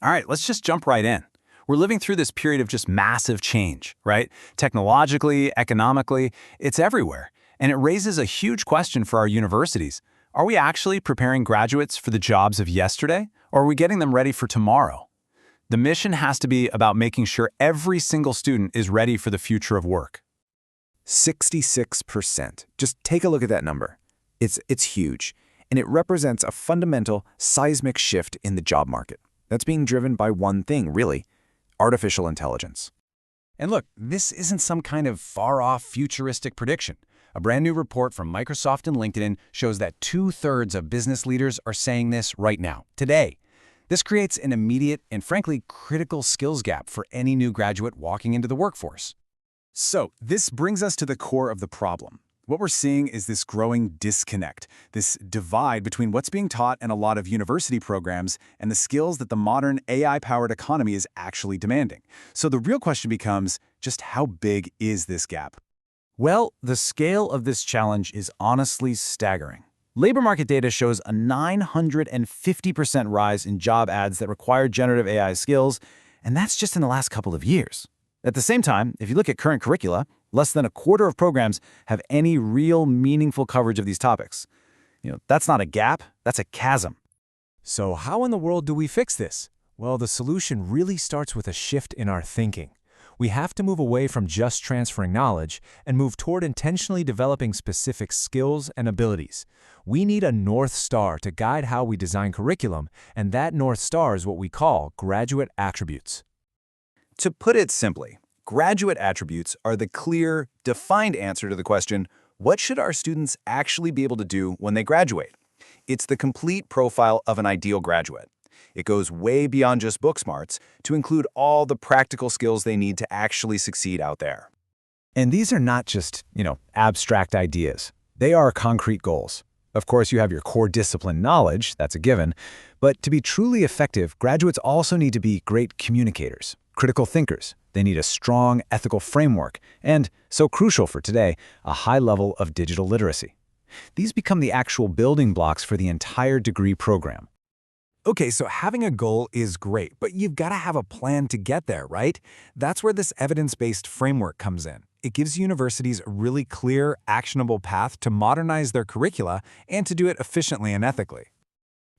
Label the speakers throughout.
Speaker 1: All right, let's just jump right in. We're living through this period of just massive change, right? Technologically, economically, it's everywhere. And it raises a huge question for our universities. Are we actually preparing graduates for the jobs of yesterday, or are we getting them ready for tomorrow? The mission has to be about making sure every single student is ready for the future of work.
Speaker 2: 66%. Just take a look at that number. It's huge, and it represents a fundamental, seismic shift in the job market. That's being driven by one thing, really: artificial intelligence.
Speaker 3: And look, this isn't some kind of far-off futuristic prediction. A brand new report from Microsoft and LinkedIn shows that 2/3 of business leaders are saying this right now, today. This creates an immediate and frankly critical skills gap for any new graduate walking into the workforce.
Speaker 4: So, this brings us to the core of the problem. What we're seeing is this growing disconnect, this divide between what's being taught in a lot of university programs and the skills that the modern AI-powered economy is actually demanding. So the real question becomes, just how big is this gap?
Speaker 3: Well, the scale of this challenge is honestly staggering. Labor market data shows a 950% rise in job ads that require generative AI skills, and that's just in the last couple of years. At the same time, if you look at current curricula, less than a quarter of programs have any real meaningful coverage of these topics. That's not a gap, that's a chasm.
Speaker 5: So how in the world do we fix this? Well, the solution really starts with a shift in our thinking. We have to move away from just transferring knowledge and move toward intentionally developing specific skills and abilities. We need a North Star to guide how we design curriculum, and that North Star is what we call graduate attributes.
Speaker 1: To put it simply, graduate attributes are the clear, defined answer to the question, what should our students actually be able to do when they graduate? It's the complete profile of an ideal graduate. It goes way beyond just book smarts to include all the practical skills they need to actually succeed out there.
Speaker 2: And these are not just, abstract ideas. They are concrete goals. Of course, you have your core discipline knowledge, that's a given, but to be truly effective, graduates also need to be great communicators, critical thinkers. They need a strong ethical framework, and, so crucial for today, a high level of digital literacy. These become the actual building blocks for the entire degree program.
Speaker 5: Okay, so having a goal is great, but you've got to have a plan to get there, right? That's where this evidence-based framework comes in. It gives universities a really clear, actionable path to modernize their curricula and to do it efficiently and ethically.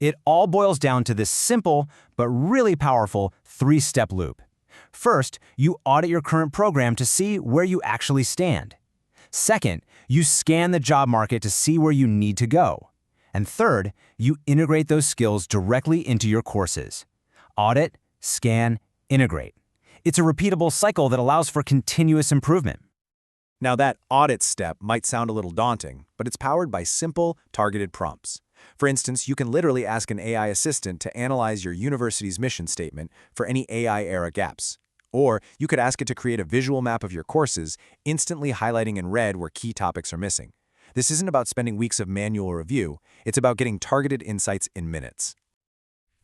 Speaker 3: It all boils down to this simple but really powerful 3-step loop. First, you audit your current program to see where you actually stand. Second, you scan the job market to see where you need to go. And third, you integrate those skills directly into your courses. Audit, scan, integrate. It's a repeatable cycle that allows for continuous improvement.
Speaker 4: Now that audit step might sound a little daunting, but it's powered by simple, targeted prompts. For instance, you can literally ask an AI assistant to analyze your university's mission statement for any AI-era gaps. Or you could ask it to create a visual map of your courses, instantly highlighting in red where key topics are missing. This isn't about spending weeks of manual review, it's about getting targeted insights in minutes.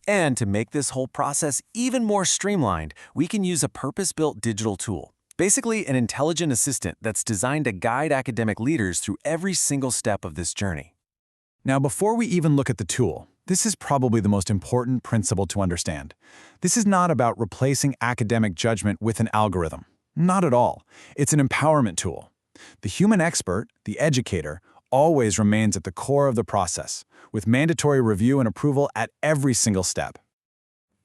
Speaker 3: And to make this whole process even more streamlined, we can use a purpose-built digital tool. Basically, an intelligent assistant that's designed to guide academic leaders through every single step of this journey.
Speaker 4: Now, before we even look at the tool, this is probably the most important principle to understand. This is not about replacing academic judgment with an algorithm. Not at all. It's an empowerment tool. The human expert, the educator, always remains at the core of the process, with mandatory review and approval at every single step.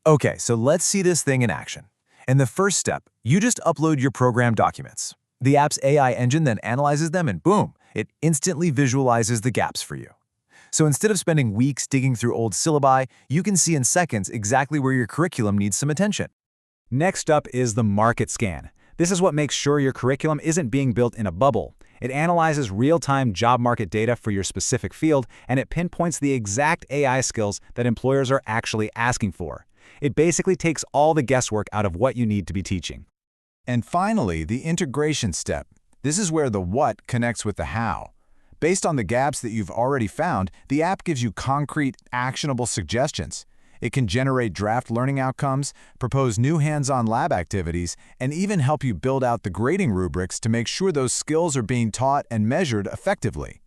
Speaker 5: Okay, so let's see this thing in action. In the first step, you just upload your program documents. The app's AI engine then analyzes them and boom, it instantly visualizes the gaps for you. So instead of spending weeks digging through old syllabi, you can see in seconds exactly where your curriculum needs some attention.
Speaker 2: Next up is the market scan. This is what makes sure your curriculum isn't being built in a bubble. It analyzes real-time job market data for your specific field, and it pinpoints the exact AI skills that employers are actually asking for. It basically takes all the guesswork out of what you need to be teaching.
Speaker 6: And finally, the integration step. This is where the what connects with the how. Based on the gaps that you've already found, the app gives you concrete, actionable suggestions. It can generate draft learning outcomes, propose new hands-on lab activities, and even help you build out the grading rubrics to make sure those skills are being taught and measured effectively.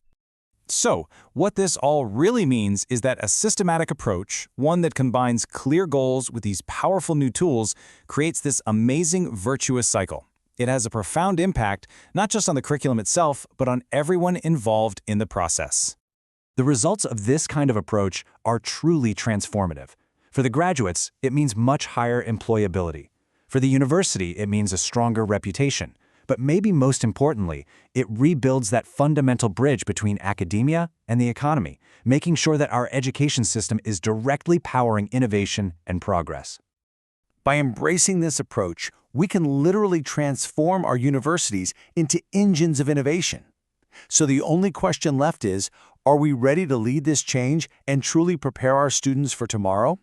Speaker 1: So, what this all really means is that a systematic approach, one that combines clear goals with these powerful new tools, creates this amazing virtuous cycle. It has a profound impact, not just on the curriculum itself, but on everyone involved in the process. The results of this kind of approach are truly transformative. For the graduates, it means much higher employability. For the university, it means a stronger reputation. But maybe most importantly, it rebuilds that fundamental bridge between academia and the economy, making sure that our education system is directly powering innovation and progress. By embracing this approach, we can literally transform our universities into engines of innovation. So the only question left is, are we ready to lead this change and truly prepare our students for tomorrow?